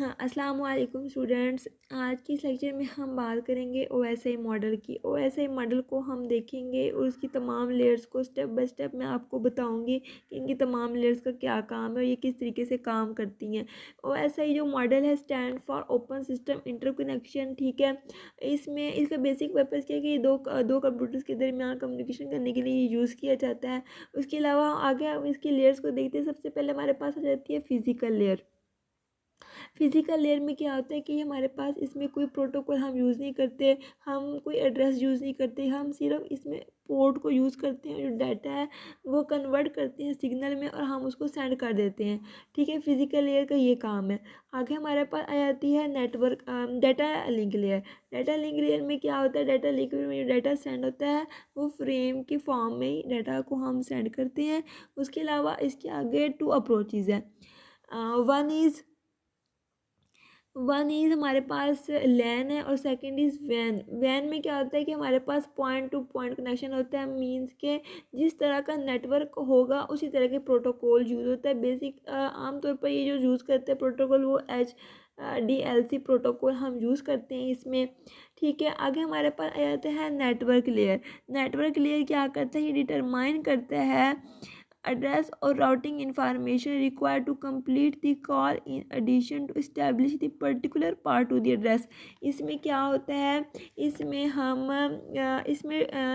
हाँ, अस्सलाम वालेकुम स्टूडेंट्स। आज की इस लेक्चर में हम बात करेंगे ओएसआई मॉडल की। ओएसआई मॉडल को हम देखेंगे और उसकी तमाम लेयर्स को स्टेप बाय स्टेप मैं आपको बताऊंगी कि इनकी तमाम लेयर्स का क्या काम है और ये किस तरीके से काम करती हैं। ओएसआई जो मॉडल है stand for open system interconnection, ठीक है। इसमें इसका बेसिक पर्पज़ क्या है कि दो कंप्यूटर्स के दरमियान कम्युनिकेशन करने के लिए यूज़ किया जाता है। उसके अलावा आगे हम इसकी लेयर्स को देखते हैं। सबसे पहले हमारे पास आ जाती है फिजिकल लेयर। फिजिकल लेयर में क्या होता है कि हमारे पास इसमें कोई प्रोटोकॉल हम यूज़ नहीं करते, हम कोई एड्रेस यूज़ नहीं करते, हम सिर्फ इसमें पोर्ट को यूज़ करते हैं। जो डाटा है वो कन्वर्ट करते हैं सिग्नल में और हम उसको सेंड कर देते हैं, ठीक है। फिजिकल लेयर का ये काम है। आगे हमारे पास आ जाती है network data link layer. Data link layer में क्या होता है, डाटा लिंक में जो डाटा सेंड होता है वो फ्रेम की फॉर्म में ही डाटा को हम सेंड करते हैं। उसके अलावा इसके आगे टू अप्रोचेज़ है। वन इज़ हमारे पास लैन है और सेकंड इज़ वैन। वैन में क्या होता है कि हमारे पास पॉइंट टू पॉइंट कनेक्शन होता है। मींस के जिस तरह का नेटवर्क होगा उसी तरह के प्रोटोकॉल यूज़ होता है। बेसिक आमतौर पर ये जो यूज़ करते हैं प्रोटोकॉल वो HDLC प्रोटोकॉल हम यूज़ करते हैं इसमें, ठीक है। आगे हमारे पास आ जाता है नेटवर्क लेयर। नेटवर्क लेयर क्या करता है, ये डिटरमाइन करता है address or routing information required to complete the call in addition to establish the particular part to the address। इसमें क्या होता है, इसमें हम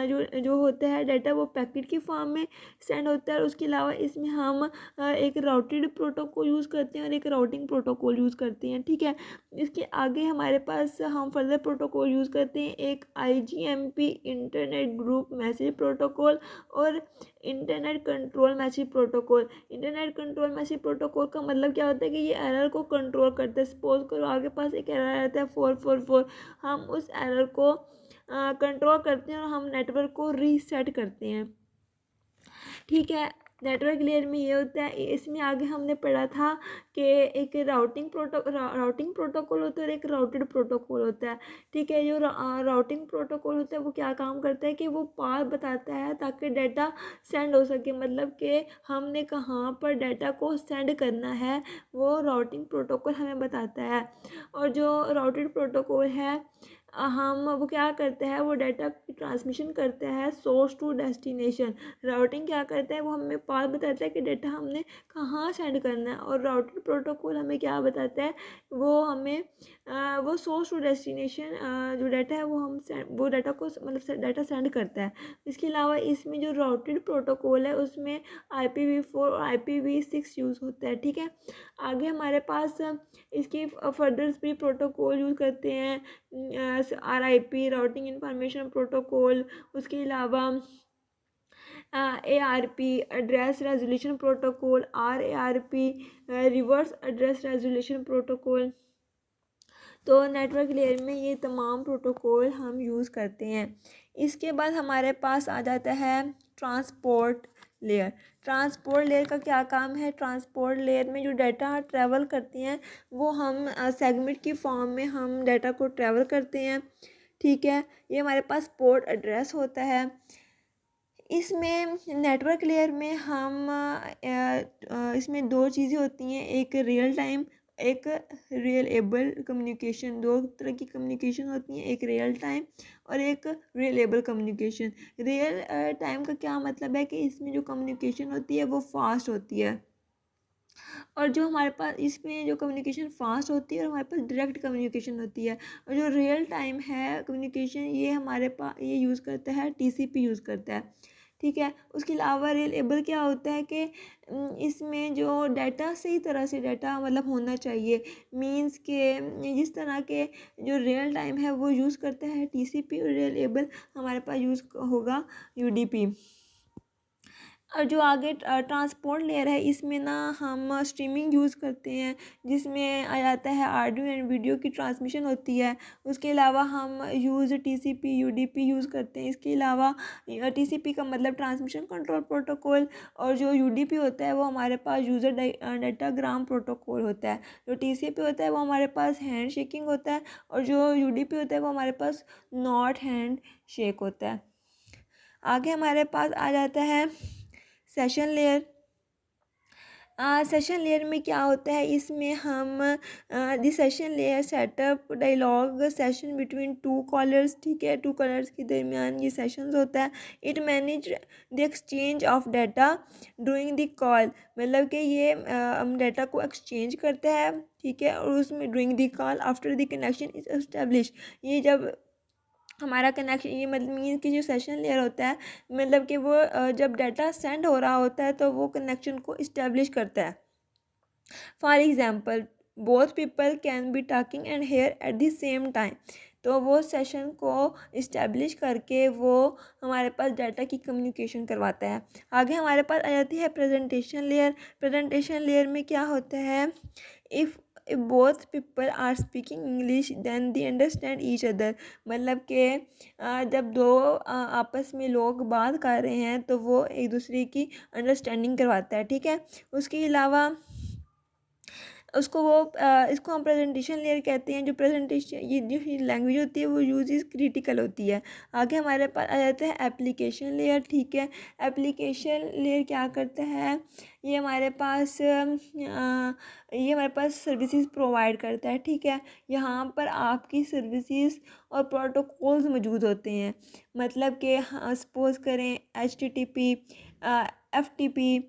जो जो होता है डाटा वो पैकेट की फॉर्म में सेंड होता है और उसके अलावा इसमें हम एक राउटेड प्रोटोकॉल यूज़ करते हैं और एक राउटिंग प्रोटोकॉल यूज़ करते हैं, ठीक है। इसके आगे हमारे पास हम फर्दर प्रोटोकॉल यूज़ करते हैं, एक IGMP internet group message protocol और internet control message protocol. Internet control message protocol का मतलब क्या होता है कि ये एरर को कंट्रोल करता है। सपोज करो आपके पास एक एरर आता है 444, हम उस एरर को कंट्रोल करते हैं और हम नेटवर्क को रीसेट करते हैं, ठीक है। नेटवर्क लेयर में ये होता है। इसमें आगे हमने पढ़ा था कि एक राउटिंग प्रोटोकॉल होता है और एक राउटेड प्रोटोकॉल होता है, ठीक है। जो राउटिंग प्रोटोकॉल होता है वो क्या काम करता है कि वो पाथ बताता है ताकि डाटा सेंड हो सके। मतलब कि हमने कहाँ पर डाटा को सेंड करना है वो राउटिंग प्रोटोकॉल हमें बताता है। और जो राउटेड प्रोटोकॉल है हम वो क्या करते हैं, वो डाटा की ट्रांसमिशन करते हैं सोर्स टू डेस्टिनेशन। राउटिंग क्या करता है, वो हमें पाथ बताता है कि डाटा हमने कहाँ सेंड करना है। और राउटेड प्रोटोकॉल हमें क्या बताता है, वो हमें वो सोर्स टू डेस्टिनेशन जो डाटा है वो डाटा को मतलब डाटा सेंड करता है। इसके अलावा इसमें जो राउटेड प्रोटोकॉल है उसमें IPv4 और IPv6 यूज़ होता है, ठीक है। आगे हमारे पास इसके फर्दर भी प्रोटोकॉल यूज़ करते हैं, RIP राउटिंग इंफॉर्मेशन प्रोटोकॉल। उसके अलावा ARP address resolution protocol, RARP reverse address resolution protocol. तो नेटवर्क लेयर में ये तमाम प्रोटोकॉल हम यूज़ करते हैं। इसके बाद हमारे पास आ जाता है ट्रांसपोर्ट लेयर। ट्रांसपोर्ट लेयर का क्या काम है, ट्रांसपोर्ट लेयर में जो डाटा ट्रैवल करती हैं वो हम सेगमेंट की फॉर्म में हम डाटा को ट्रैवल करते हैं, ठीक है। ये हमारे पास पोर्ट एड्रेस होता है। इसमें नेटवर्क लेयर में हम इसमें दो चीज़ें होती हैं, एक रियल टाइम, एक रियलेबल कम्युनिकेशन। दो तरह की कम्युनिकेशन होती हैं, एक रियल टाइम और एक रियलेबल कम्युनिकेशन। रियल टाइम का क्या मतलब है कि इसमें जो कम्युनिकेशन होती है वो फास्ट होती है, और जो हमारे पास इसमें जो कम्युनिकेशन फास्ट होती है और हमारे पास डायरेक्ट कम्युनिकेशन होती है। और जो रियल टाइम है कम्युनिकेशन ये हमारे पास ये यूज़ करता है TCP यूज़ करता है, ठीक है। उसके अलावा रियलेबल क्या होता है कि इसमें जो डाटा सही तरह से डाटा मतलब होना चाहिए। मींस के जिस तरह के जो रियल टाइम है वो यूज़ करता है TCP और रियलेबल हमारे पास यूज़ होगा UDP। और जो आगे ट्रांसपोर्ट लेयर है इसमें ना हम स्ट्रीमिंग यूज़ करते हैं, जिसमें आ जाता है ऑडियो एंड वीडियो की ट्रांसमिशन होती है। उसके अलावा हम TCP UDP यूज़ करते हैं। इसके अलावा TCP का मतलब ट्रांसमिशन कंट्रोल प्रोटोकॉल, और जो UDP होता है वो हमारे पास यूज़र डाटाग्राम प्रोटोकॉल होता है। जो TCP होता है वो हमारे पास हैंड शेकिंग होता है, और जो UDP होता है वो हमारे पास नॉट हैंड शेक होता है। आगे हमारे पास आ जाता है सेशन लेयर। सेशन लेयर में क्या होता है, इसमें हम the session layer setup dialogue session between two callers, ठीक है, टू कॉलर्स के दरमियान ये सेशंस होता है। It manage the exchange of data during the call, मतलब कि ये हम डाटा को एक्सचेंज करते हैं, ठीक है, और उसमें during the call after the connection is establish, ये जब हमारा कनेक्शन, ये मतलब मीन कि जो सेशन लेयर होता है, मतलब कि वो जब डाटा सेंड हो रहा होता है तो वो कनेक्शन को इस्टेब्लिश करता है। For example both people can be talking and hear at the same time, तो वो सेशन को इस्टेब्लिश करके वो हमारे पास डाटा की कम्युनिकेशन करवाता है। आगे हमारे पास आ जाती है प्रेजेंटेशन लेयर। प्रेजेंटेशन लेयर में क्या होता है, if both people are speaking English then they understand each other, मतलब कि जब दो आपस में लोग बात कर रहे हैं तो वो एक दूसरे की अंडरस्टैंडिंग करवाता है, ठीक है। उसके अलावा उसको वो इसको हम प्रेजेंटेशन लेयर कहते हैं। जो प्रेजेंटेशन, ये जो लैंग्वेज होती है वो यूज इज़ क्रिटिकल होती है। आगे हमारे पास आ जाता है एप्लीकेशन लेयर, ठीक है। एप्लीकेशन लेयर क्या करता है, ये हमारे पास सर्विसेज प्रोवाइड करता है, ठीक है। यहाँ पर आपकी सर्विसेज और प्रोटोकॉल्स मौजूद होते हैं, मतलब कि सपोज़ करें HTTP, FTP,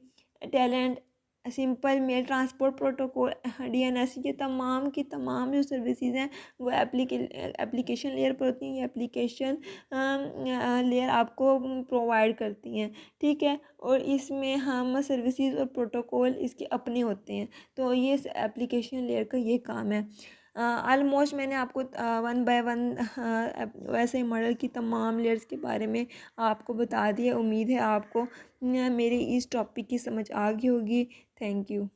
Telnet, simple mail transport protocol, DNS, ये तमाम की तमाम जो सर्विसेज हैं वो एप्लीकेशन लेयर पर होती हैं। ये एप्लीकेशन लेयर आपको प्रोवाइड करती हैं, ठीक है। और इसमें हम सर्विसेज और प्रोटोकॉल इसके अपने होते हैं, तो ये एप्लीकेशन लेयर का ये काम है। ऑलमोस्ट मैंने आपको वन बाय वन वैसे ही मॉडल की तमाम लेयर्स के बारे में आपको बता दिया। उम्मीद है आपको मेरे इस टॉपिक की समझ आ गई होगी। Thank you.